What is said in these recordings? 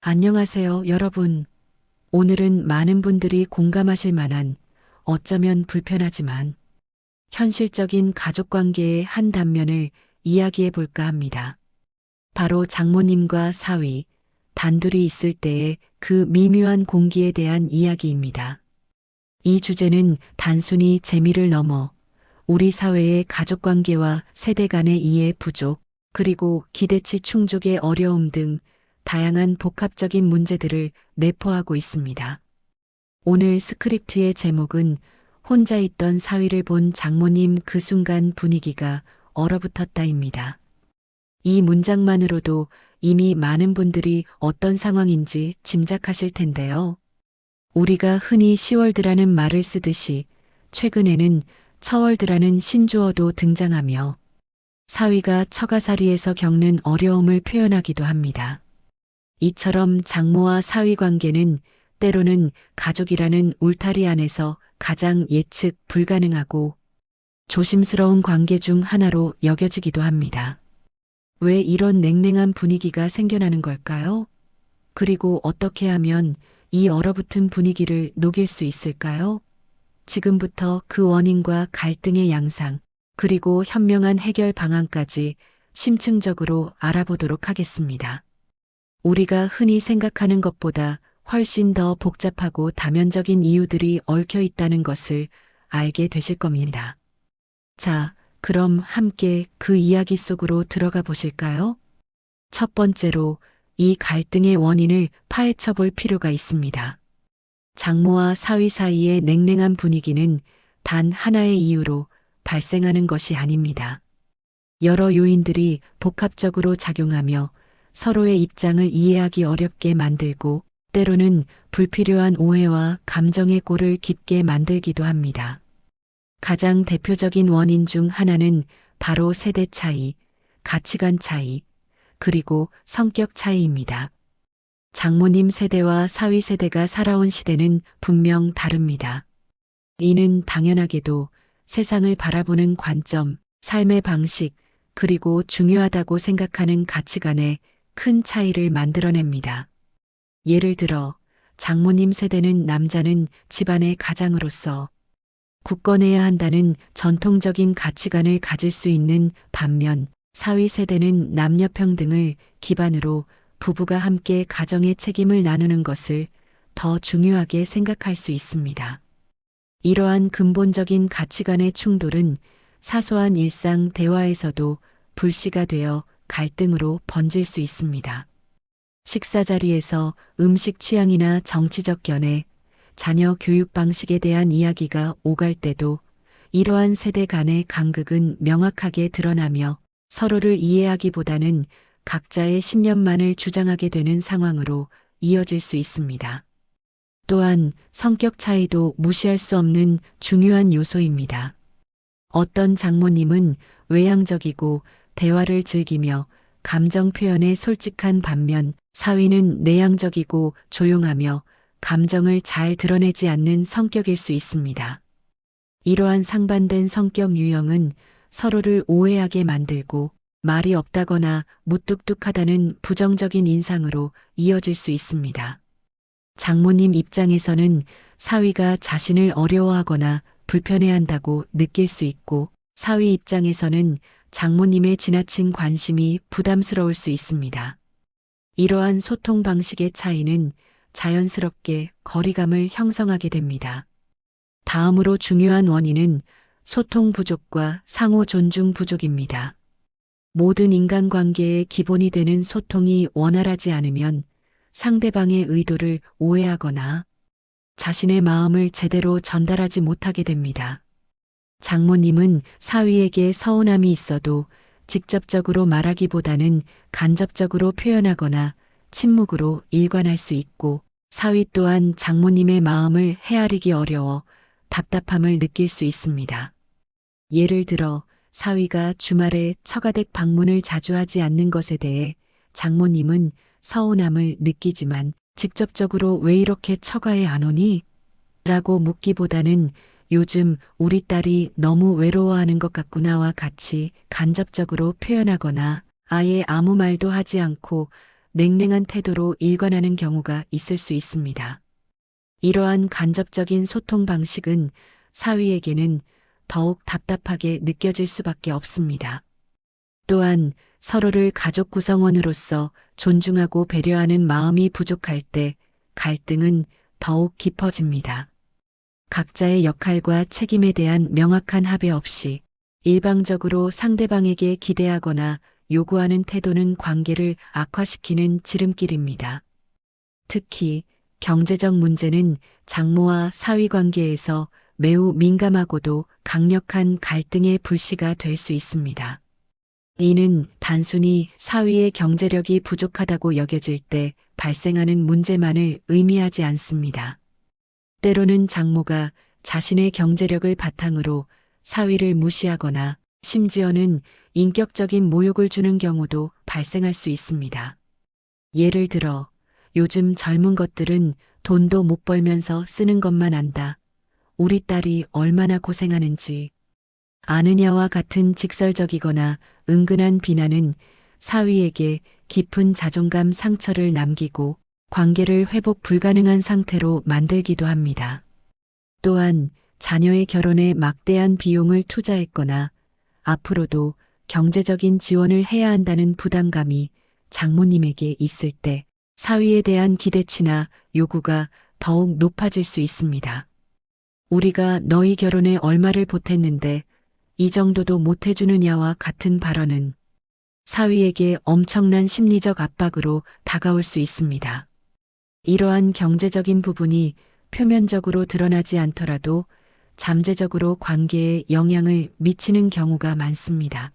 안녕하세요, 여러분. 오늘은 많은 분들이 공감하실 만한, 어쩌면 불편하지만 현실적인 가족 관계의 한 단면을 이야기해 볼까 합니다. 바로 장모님과 사위, 단둘이 있을 때의 그 미묘한 공기에 대한 이야기입니다. 이 주제는 단순히 재미를 넘어 우리 사회의 가족 관계와 세대 간의 이해 부족, 그리고 기대치 충족의 어려움 등 다양한 복합적인 문제들을 내포하고 있습니다. 오늘 스크립트의 제목은 혼자 있던 사위를 본 장모님 그 순간 분위기가 얼어붙었다입니다. 이 문장만으로도 이미 많은 분들이 어떤 상황인지 짐작하실 텐데요. 우리가 흔히 시월드라는 말을 쓰듯이 최근에는 처월드라는 신조어도 등장하며 사위가 처가살이에서 겪는 어려움을 표현하기도 합니다. 이처럼 장모와 사위 관계는 때로는 가족이라는 울타리 안에서 가장 예측 불가능하고 조심스러운 관계 중 하나로 여겨지기도 합니다. 왜 이런 냉랭한 분위기가 생겨나는 걸까요? 그리고 어떻게 하면 이 얼어붙은 분위기를 녹일 수 있을까요? 지금부터 그 원인과 갈등의 양상, 그리고 현명한 해결 방안까지 심층적으로 알아보도록 하겠습니다. 우리가 흔히 생각하는 것보다 훨씬 더 복잡하고 다면적인 이유들이 얽혀 있다는 것을 알게 되실 겁니다. 자, 그럼 함께 그 이야기 속으로 들어가 보실까요? 첫 번째로 이 갈등의 원인을 파헤쳐 볼 필요가 있습니다. 장모와 사위 사이의 냉랭한 분위기는 단 하나의 이유로 발생하는 것이 아닙니다. 여러 요인들이 복합적으로 작용하며 서로의 입장을 이해하기 어렵게 만들고 때로는 불필요한 오해와 감정의 골을 깊게 만들기도 합니다. 가장 대표적인 원인 중 하나는 바로 세대 차이, 가치관 차이, 그리고 성격 차이입니다. 장모님 세대와 사위 세대가 살아온 시대는 분명 다릅니다. 이는 당연하게도 세상을 바라보는 관점, 삶의 방식, 그리고 중요하다고 생각하는 가치관에 큰 차이를 만들어냅니다. 예를 들어 장모님 세대는 남자는 집안의 가장으로서 굳건해야 한다는 전통적인 가치관을 가질 수 있는 반면 사위 세대는 남녀 평등을 기반으로 부부가 함께 가정의 책임을 나누는 것을 더 중요하게 생각할 수 있습니다. 이러한 근본적인 가치관의 충돌은 사소한 일상 대화에서도 불씨가 되어 갈등으로 번질 수 있습니다. 식사 자리에서 음식 취향이나 정치적 견해, 자녀 교육 방식에 대한 이야기가 오갈 때도 이러한 세대 간의 간극은 명확하게 드러나며 서로를 이해하기보다는 각자의 신념만을 주장하게 되는 상황으로 이어질 수 있습니다. 또한 성격 차이도 무시할 수 없는 중요한 요소입니다. 어떤 장모님은 외향적이고 대화를 즐기며 감정 표현에 솔직한 반면 사위는 내향적이고 조용하며 감정을 잘 드러내지 않는 성격일 수 있습니다. 이러한 상반된 성격 유형은 서로를 오해하게 만들고 말이 없다거나 무뚝뚝하다는 부정적인 인상으로 이어질 수 있습니다. 장모님 입장에서는 사위가 자신을 어려워하거나 불편해한다고 느낄 수 있고 사위 입장에서는 장모님의 지나친 관심이 부담스러울 수 있습니다. 이러한 소통 방식의 차이는 자연스럽게 거리감을 형성하게 됩니다. 다음으로 중요한 원인은 소통 부족과 상호 존중 부족입니다. 모든 인간관계의 기본이 되는 소통이 원활하지 않으면 상대방의 의도를 오해하거나 자신의 마음을 제대로 전달하지 못하게 됩니다. 장모님은 사위에게 서운함이 있어도 직접적으로 말하기보다는 간접적으로 표현하거나 침묵으로 일관할 수 있고 사위 또한 장모님의 마음을 헤아리기 어려워 답답함을 느낄 수 있습니다. 예를 들어 사위가 주말에 처가댁 방문을 자주 하지 않는 것에 대해 장모님은 서운함을 느끼지만 직접적으로 왜 이렇게 처가에 안 오니? 라고 묻기보다는 요즘 우리 딸이 너무 외로워하는 것 같구나와 같이 간접적으로 표현하거나 아예 아무 말도 하지 않고 냉랭한 태도로 일관하는 경우가 있을 수 있습니다. 이러한 간접적인 소통 방식은 사위에게는 더욱 답답하게 느껴질 수밖에 없습니다. 또한 서로를 가족 구성원으로서 존중하고 배려하는 마음이 부족할 때 갈등은 더욱 깊어집니다. 각자의 역할과 책임에 대한 명확한 합의 없이 일방적으로 상대방에게 기대하거나 요구하는 태도는 관계를 악화시키는 지름길입니다. 특히 경제적 문제는 장모와 사위 관계에서 매우 민감하고도 강력한 갈등의 불씨가 될 수 있습니다. 이는 단순히 사위의 경제력이 부족하다고 여겨질 때 발생하는 문제만을 의미하지 않습니다. 때로는 장모가 자신의 경제력을 바탕으로 사위를 무시하거나 심지어는 인격적인 모욕을 주는 경우도 발생할 수 있습니다. 예를 들어 요즘 젊은 것들은 돈도 못 벌면서 쓰는 것만 안다. 우리 딸이 얼마나 고생하는지 아느냐와 같은 직설적이거나 은근한 비난은 사위에게 깊은 자존감 상처를 남기고 관계를 회복 불가능한 상태로 만들기도 합니다. 또한 자녀의 결혼에 막대한 비용을 투자했거나 앞으로도 경제적인 지원을 해야 한다는 부담감이 장모님에게 있을 때 사위에 대한 기대치나 요구가 더욱 높아질 수 있습니다. 우리가 너희 결혼에 얼마를 보탰는데 이 정도도 못 해주느냐와 같은 발언은 사위에게 엄청난 심리적 압박으로 다가올 수 있습니다. 이러한 경제적인 부분이 표면적으로 드러나지 않더라도 잠재적으로 관계에 영향을 미치는 경우가 많습니다.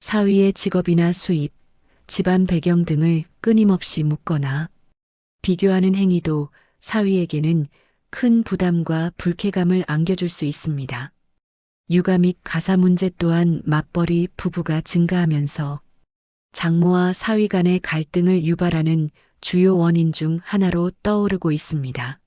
사위의 직업이나 수입, 집안 배경 등을 끊임없이 묻거나 비교하는 행위도 사위에게는 큰 부담과 불쾌감을 안겨줄 수 있습니다. 육아 및 가사 문제 또한 맞벌이 부부가 증가하면서 장모와 사위 간의 갈등을 유발하는 주요 원인 중 하나로 떠오르고 있습니다.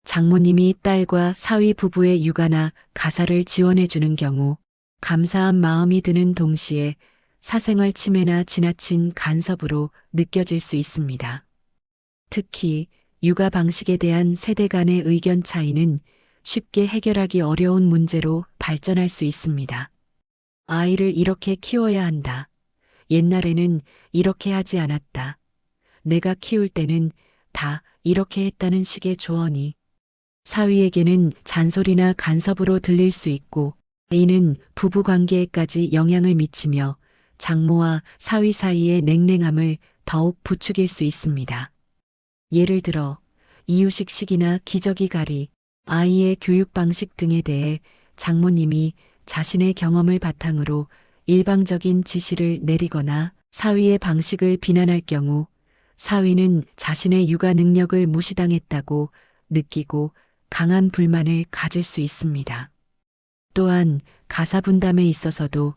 장모님이 딸과 사위 부부의 육아나 가사를 지원해주는 경우 감사한 마음이 드는 동시에 사생활 침해나 지나친 간섭으로 느껴질 수 있습니다. 특히 육아 방식에 대한 세대 간의 의견 차이는 쉽게 해결하기 어려운 문제로 발전할 수 있습니다. 아이를 이렇게 키워야 한다. 옛날에는 이렇게 하지 않았다. 내가 키울 때는 다 이렇게 했다는 식의 조언이 사위에게는 잔소리나 간섭으로 들릴 수 있고 이는 부부 관계에까지 영향을 미치며 장모와 사위 사이의 냉랭함을 더욱 부추길 수 있습니다. 예를 들어 이유식식이나 기저귀 가리, 아이의 교육 방식 등에 대해 장모님이 자신의 경험을 바탕으로 일방적인 지시를 내리거나 사위의 방식을 비난할 경우 사위는 자신의 육아 능력을 무시당했다고 느끼고 강한 불만을 가질 수 있습니다. 또한 가사 분담에 있어서도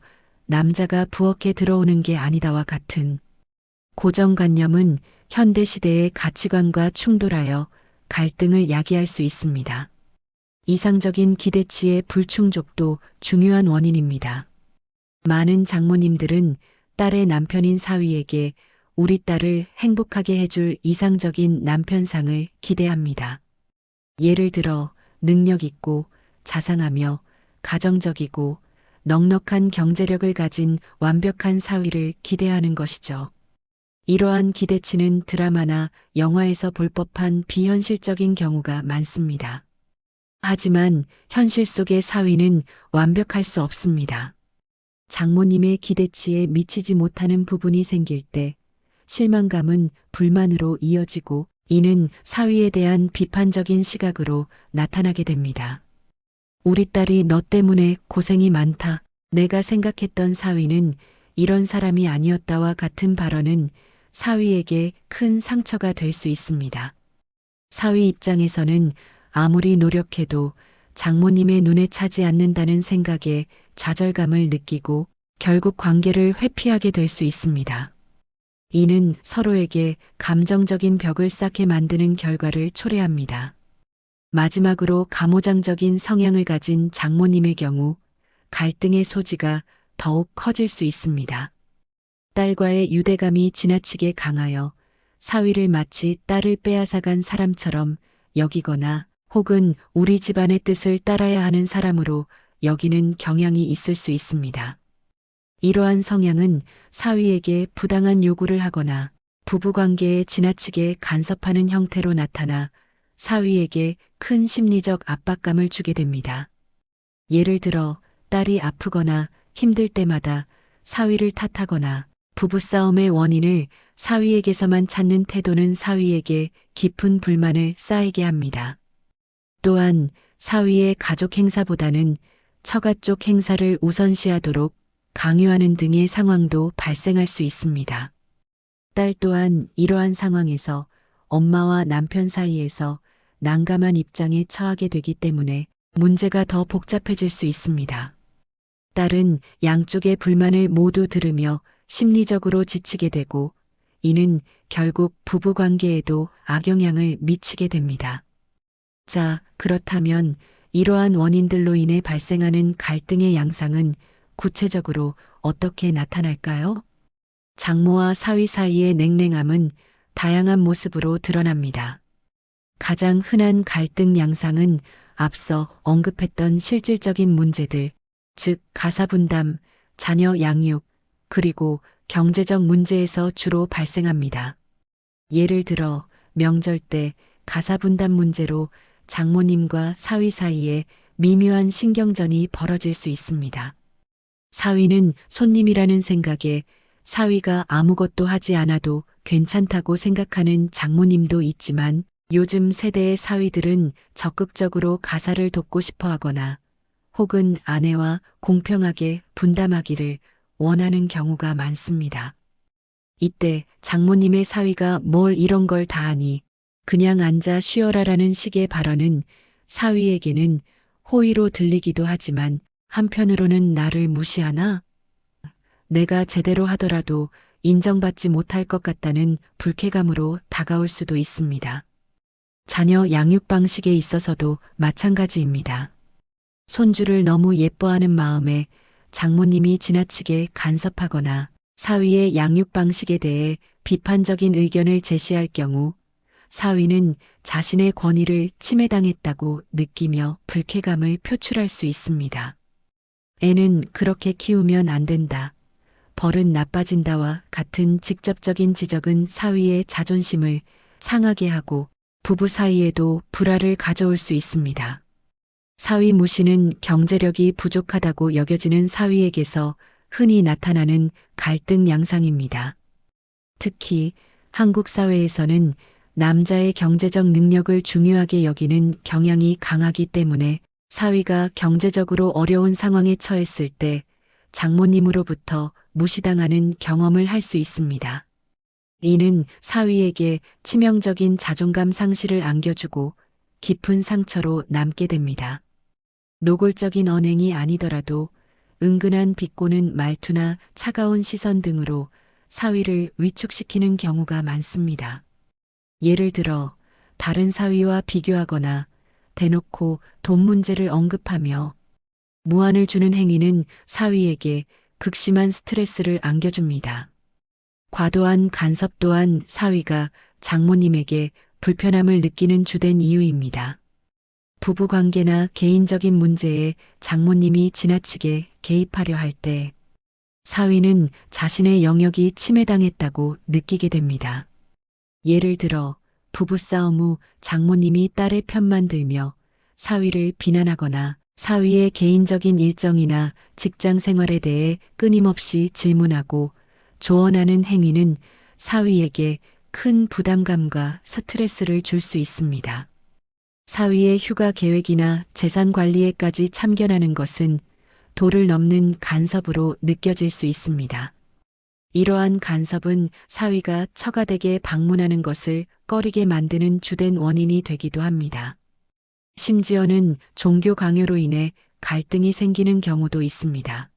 남자가 부엌에 들어오는 게 아니다와 같은 고정관념은 현대 시대의 가치관과 충돌하여 갈등을 야기할 수 있습니다. 이상적인 기대치의 불충족도 중요한 원인입니다. 많은 장모님들은 딸의 남편인 사위에게 우리 딸을 행복하게 해줄 이상적인 남편상을 기대합니다. 예를 들어 능력 있고 자상하며 가정적이고 넉넉한 경제력을 가진 완벽한 사위를 기대하는 것이죠. 이러한 기대치는 드라마나 영화에서 볼 법한 비현실적인 경우가 많습니다. 하지만 현실 속의 사위는 완벽할 수 없습니다. 장모님의 기대치에 미치지 못하는 부분이 생길 때 실망감은 불만으로 이어지고 이는 사위에 대한 비판적인 시각으로 나타나게 됩니다. 우리 딸이 너 때문에 고생이 많다. 내가 생각했던 사위는 이런 사람이 아니었다와 같은 발언은 사위에게 큰 상처가 될 수 있습니다. 사위 입장에서는 아무리 노력해도 장모님의 눈에 차지 않는다는 생각에 좌절감을 느끼고 결국 관계를 회피하게 될 수 있습니다. 이는 서로에게 감정적인 벽을 쌓게 만드는 결과를 초래합니다. 마지막으로 가모장적인 성향을 가진 장모님의 경우 갈등의 소지가 더욱 커질 수 있습니다. 딸과의 유대감이 지나치게 강하여 사위를 마치 딸을 빼앗아간 사람처럼 여기거나 혹은 우리 집안의 뜻을 따라야 하는 사람으로 여기는 경향이 있을 수 있습니다. 이러한 성향은 사위에게 부당한 요구를 하거나 부부관계에 지나치게 간섭하는 형태로 나타나 사위에게 큰 심리적 압박감을 주게 됩니다. 예를 들어 딸이 아프거나 힘들 때마다 사위를 탓하거나 부부싸움의 원인을 사위에게서만 찾는 태도는 사위에게 깊은 불만을 쌓이게 합니다. 또한 사위의 가족 행사보다는 처가 쪽 행사를 우선시하도록 강요하는 등의 상황도 발생할 수 있습니다. 딸 또한 이러한 상황에서 엄마와 남편 사이에서 난감한 입장에 처하게 되기 때문에 문제가 더 복잡해질 수 있습니다. 딸은 양쪽의 불만을 모두 들으며 심리적으로 지치게 되고 이는 결국 부부 관계에도 악영향을 미치게 됩니다. 자, 그렇다면 이러한 원인들로 인해 발생하는 갈등의 양상은 구체적으로 어떻게 나타날까요? 장모와 사위 사이의 냉랭함은 다양한 모습으로 드러납니다. 가장 흔한 갈등 양상은 앞서 언급했던 실질적인 문제들, 즉 가사분담, 자녀 양육, 그리고 경제적 문제에서 주로 발생합니다. 예를 들어 명절 때 가사분담 문제로 장모님과 사위 사이에 미묘한 신경전이 벌어질 수 있습니다. 사위는 손님이라는 생각에 사위가 아무것도 하지 않아도 괜찮다고 생각하는 장모님도 있지만 요즘 세대의 사위들은 적극적으로 가사를 돕고 싶어 하거나 혹은 아내와 공평하게 분담하기를 원하는 경우가 많습니다. 이때 장모님의 사위가 뭘 이런 걸 다 하니 그냥 앉아 쉬어라라는 식의 발언은 사위에게는 호의로 들리기도 하지만 한편으로는 나를 무시하나? 내가 제대로 하더라도 인정받지 못할 것 같다는 불쾌감으로 다가올 수도 있습니다. 자녀 양육 방식에 있어서도 마찬가지입니다. 손주를 너무 예뻐하는 마음에 장모님이 지나치게 간섭하거나 사위의 양육 방식에 대해 비판적인 의견을 제시할 경우 사위는 자신의 권위를 침해당했다고 느끼며 불쾌감을 표출할 수 있습니다. 애는 그렇게 키우면 안 된다. 벌은 나빠진다와 같은 직접적인 지적은 사위의 자존심을 상하게 하고 부부 사이에도 불화를 가져올 수 있습니다. 사위 무시는 경제력이 부족하다고 여겨지는 사위에게서 흔히 나타나는 갈등 양상입니다. 특히 한국 사회에서는 남자의 경제적 능력을 중요하게 여기는 경향이 강하기 때문에 사위가 경제적으로 어려운 상황에 처했을 때 장모님으로부터 무시당하는 경험을 할 수 있습니다. 이는 사위에게 치명적인 자존감 상실을 안겨주고 깊은 상처로 남게 됩니다. 노골적인 언행이 아니더라도 은근한 비꼬는 말투나 차가운 시선 등으로 사위를 위축시키는 경우가 많습니다. 예를 들어 다른 사위와 비교하거나 대놓고 돈 문제를 언급하며 무안을 주는 행위는 사위에게 극심한 스트레스를 안겨줍니다. 과도한 간섭 또한 사위가 장모님에게 불편함을 느끼는 주된 이유입니다. 부부관계나 개인적인 문제에 장모님이 지나치게 개입하려 할 때 사위는 자신의 영역이 침해당했다고 느끼게 됩니다. 예를 들어 부부싸움 후 장모님이 딸의 편만 들며 사위를 비난하거나 사위의 개인적인 일정이나 직장 생활에 대해 끊임없이 질문하고 조언하는 행위는 사위에게 큰 부담감과 스트레스를 줄 수 있습니다. 사위의 휴가 계획이나 재산 관리에까지 참견하는 것은 도를 넘는 간섭으로 느껴질 수 있습니다. 이러한 간섭은 사위가 처가댁에 방문하는 것을 꺼리게 만드는 주된 원인이 되기도 합니다. 심지어는 종교 강요로 인해 갈등이 생기는 경우도 있습니다.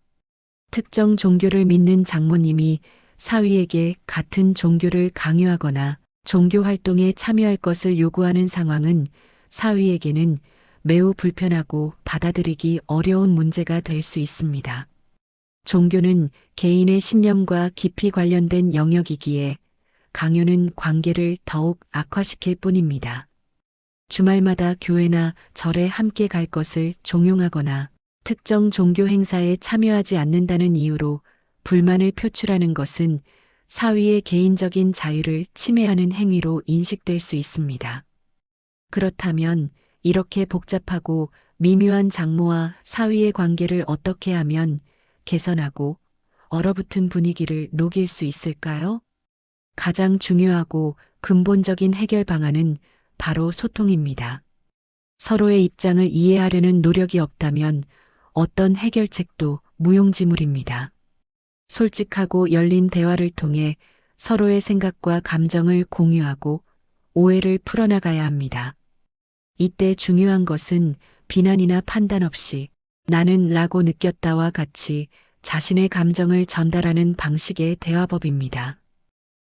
특정 종교를 믿는 장모님이 사위에게 같은 종교를 강요하거나 종교 활동에 참여할 것을 요구하는 상황은 사위에게는 매우 불편하고 받아들이기 어려운 문제가 될 수 있습니다. 종교는 개인의 신념과 깊이 관련된 영역이기에 강요는 관계를 더욱 악화시킬 뿐입니다. 주말마다 교회나 절에 함께 갈 것을 종용하거나 특정 종교 행사에 참여하지 않는다는 이유로 불만을 표출하는 것은 사위의 개인적인 자유를 침해하는 행위로 인식될 수 있습니다. 그렇다면 이렇게 복잡하고 미묘한 장모와 사위의 관계를 어떻게 하면 개선하고 얼어붙은 분위기를 녹일 수 있을까요? 가장 중요하고 근본적인 해결 방안은 바로 소통입니다. 서로의 입장을 이해하려는 노력이 없다면 어떤 해결책도 무용지물입니다. 솔직하고 열린 대화를 통해 서로의 생각과 감정을 공유하고 오해를 풀어나가야 합니다. 이때 중요한 것은 비난이나 판단 없이 나는 라고 느꼈다와 같이 자신의 감정을 전달하는 방식의 대화법입니다.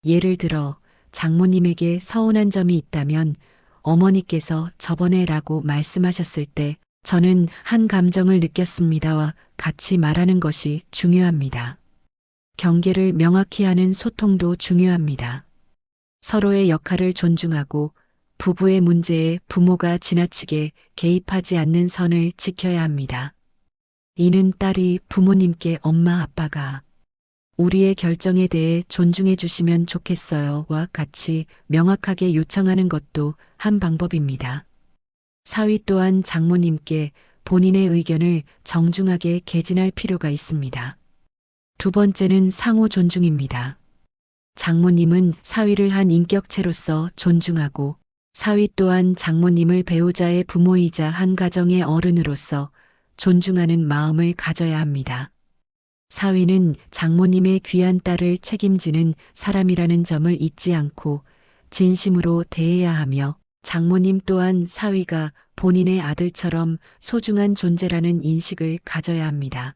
예를 들어 장모님에게 서운한 점이 있다면 어머니께서 저번에 라고 말씀하셨을 때 저는 한 감정을 느꼈습니다와 같이 말하는 것이 중요합니다. 경계를 명확히 하는 소통도 중요합니다. 서로의 역할을 존중하고 부부의 문제에 부모가 지나치게 개입하지 않는 선을 지켜야 합니다. 이는 딸이 부모님께 엄마 아빠가 우리의 결정에 대해 존중해 주시면 좋겠어요와 같이 명확하게 요청하는 것도 한 방법입니다. 사위 또한 장모님께 본인의 의견을 정중하게 개진할 필요가 있습니다. 두 번째는 상호 존중입니다. 장모님은 사위를 한 인격체로서 존중하고 사위 또한 장모님을 배우자의 부모이자 한 가정의 어른으로서 존중하는 마음을 가져야 합니다. 사위는 장모님의 귀한 딸을 책임지는 사람이라는 점을 잊지 않고 진심으로 대해야 하며 장모님 또한 사위가 본인의 아들처럼 소중한 존재라는 인식을 가져야 합니다.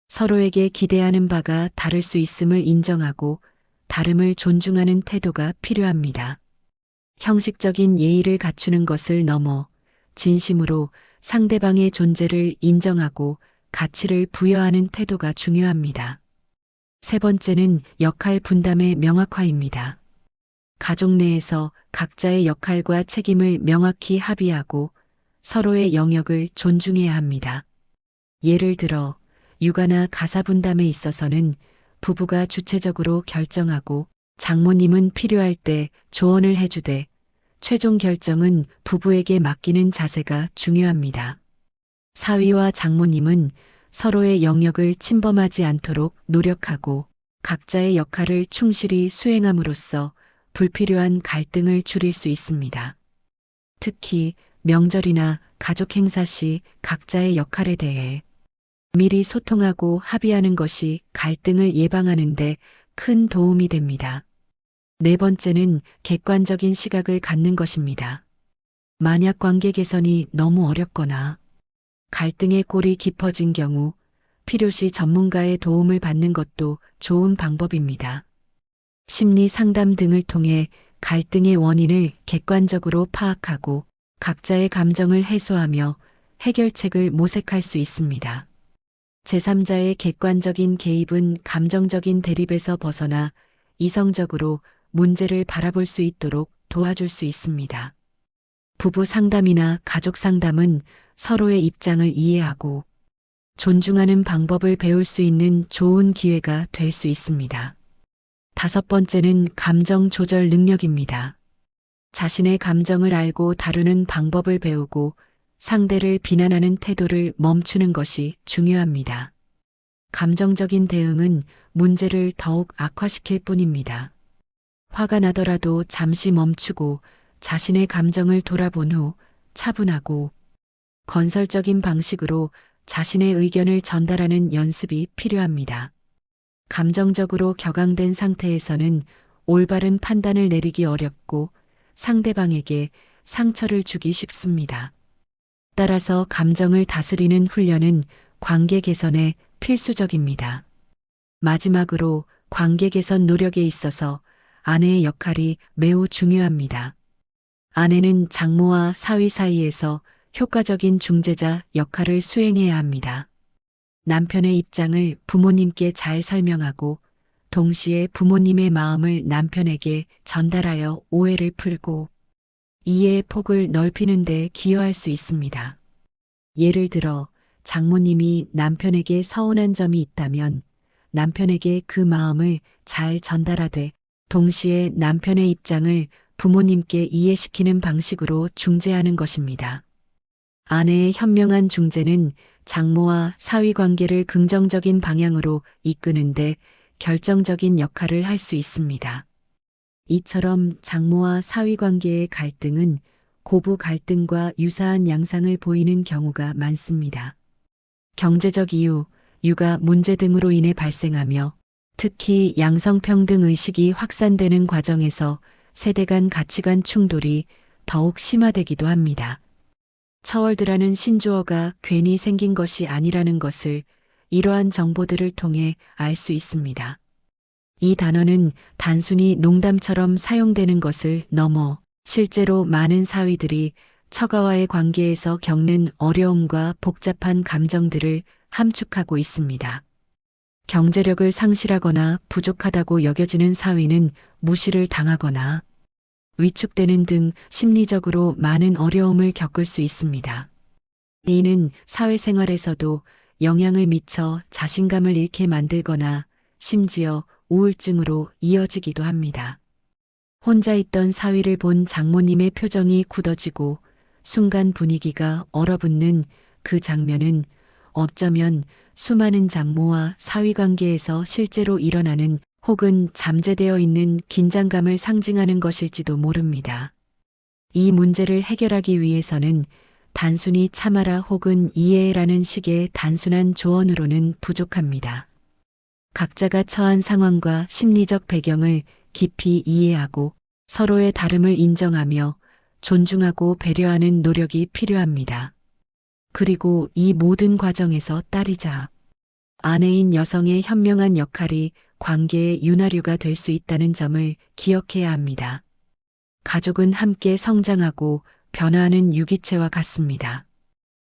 서로에게 기대하는 바가 다를 수 있음을 인정하고 다름을 존중하는 태도가 필요합니다. 형식적인 예의를 갖추는 것을 넘어 진심으로 상대방의 존재를 인정하고 가치를 부여하는 태도가 중요합니다. 세 번째는 역할 분담의 명확화입니다. 가족 내에서 각자의 역할과 책임을 명확히 합의하고 서로의 영역을 존중해야 합니다. 예를 들어 육아나 가사 분담에 있어서는 부부가 주체적으로 결정하고 장모님은 필요할 때 조언을 해주되 최종 결정은 부부에게 맡기는 자세가 중요합니다. 사위와 장모님은 서로의 영역을 침범하지 않도록 노력하고 각자의 역할을 충실히 수행함으로써 불필요한 갈등을 줄일 수 있습니다. 특히 명절이나 가족 행사 시 각자의 역할에 대해 미리 소통하고 합의하는 것이 갈등을 예방하는 데 큰 도움이 됩니다. 네 번째는 객관적인 시각을 갖는 것입니다. 만약 관계 개선이 너무 어렵거나 갈등의 골이 깊어진 경우 필요시 전문가의 도움을 받는 것도 좋은 방법입니다. 심리 상담 등을 통해 갈등의 원인을 객관적으로 파악하고 각자의 감정을 해소하며 해결책을 모색할 수 있습니다. 제3자의 객관적인 개입은 감정적인 대립에서 벗어나 이성적으로 문제를 바라볼 수 있도록 도와줄 수 있습니다. 부부 상담이나 가족 상담은 서로의 입장을 이해하고 존중하는 방법을 배울 수 있는 좋은 기회가 될 수 있습니다. 다섯 번째는 감정 조절 능력입니다. 자신의 감정을 알고 다루는 방법을 배우고 상대를 비난하는 태도를 멈추는 것이 중요합니다. 감정적인 대응은 문제를 더욱 악화시킬 뿐입니다. 화가 나더라도 잠시 멈추고 자신의 감정을 돌아본 후 차분하고 건설적인 방식으로 자신의 의견을 전달하는 연습이 필요합니다. 감정적으로 격앙된 상태에서는 올바른 판단을 내리기 어렵고 상대방에게 상처를 주기 쉽습니다. 따라서 감정을 다스리는 훈련은 관계 개선에 필수적입니다. 마지막으로 관계 개선 노력에 있어서 아내의 역할이 매우 중요합니다. 아내는 장모와 사위 사이에서 효과적인 중재자 역할을 수행해야 합니다. 남편의 입장을 부모님께 잘 설명하고 동시에 부모님의 마음을 남편에게 전달하여 오해를 풀고 이해의 폭을 넓히는 데 기여할 수 있습니다. 예를 들어 장모님이 남편에게 서운한 점이 있다면 남편에게 그 마음을 잘 전달하되 동시에 남편의 입장을 부모님께 이해시키는 방식으로 중재하는 것입니다. 아내의 현명한 중재는 장모와 사위 관계를 긍정적인 방향으로 이끄는데 결정적인 역할을 할 수 있습니다. 이처럼 장모와 사위 관계의 갈등은 고부 갈등과 유사한 양상을 보이는 경우가 많습니다. 경제적 이유, 육아 문제 등으로 인해 발생하며 특히 양성평등 의식이 확산되는 과정에서 세대 간 가치관 충돌이 더욱 심화되기도 합니다. 처월드라는 신조어가 괜히 생긴 것이 아니라는 것을 이러한 정보들을 통해 알 수 있습니다. 이 단어는 단순히 농담처럼 사용되는 것을 넘어 실제로 많은 사위들이 처가와의 관계에서 겪는 어려움과 복잡한 감정들을 함축하고 있습니다. 경제력을 상실하거나 부족하다고 여겨지는 사위는 무시를 당하거나 위축되는 등 심리적으로 많은 어려움을 겪을 수 있습니다. 이는 사회생활에서도 영향을 미쳐 자신감을 잃게 만들거나 심지어 우울증으로 이어지기도 합니다. 혼자 있던 사위를 본 장모님의 표정이 굳어지고 순간 분위기가 얼어붙는 그 장면은 어쩌면 수많은 장모와 사위 관계에서 실제로 일어나는 혹은 잠재되어 있는 긴장감을 상징하는 것일지도 모릅니다. 이 문제를 해결하기 위해서는 단순히 참아라 혹은 이해해라는 식의 단순한 조언으로는 부족합니다. 각자가 처한 상황과 심리적 배경을 깊이 이해하고 서로의 다름을 인정하며 존중하고 배려하는 노력이 필요합니다. 그리고 이 모든 과정에서 딸이자 아내인 여성의 현명한 역할이 관계의 윤활유가 될 수 있다는 점을 기억해야 합니다. 가족은 함께 성장하고 변화하는 유기체와 같습니다.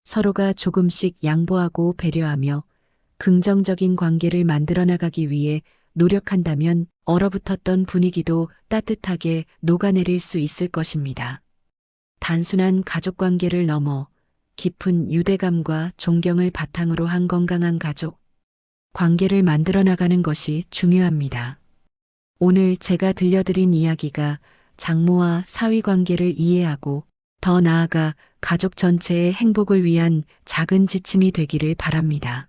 서로가 조금씩 양보하고 배려하며 긍정적인 관계를 만들어 나가기 위해 노력한다면 얼어붙었던 분위기도 따뜻하게 녹아내릴 수 있을 것입니다. 단순한 가족 관계를 넘어 깊은 유대감과 존경을 바탕으로 한 건강한 가족 관계를 만들어 나가는 것이 중요합니다. 오늘 제가 들려드린 이야기가 장모와 사위 관계를 이해하고 더 나아가 가족 전체의 행복을 위한 작은 지침이 되기를 바랍니다.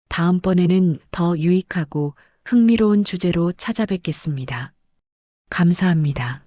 다음번에는 더 유익하고 흥미로운 주제로 찾아뵙겠습니다. 감사합니다.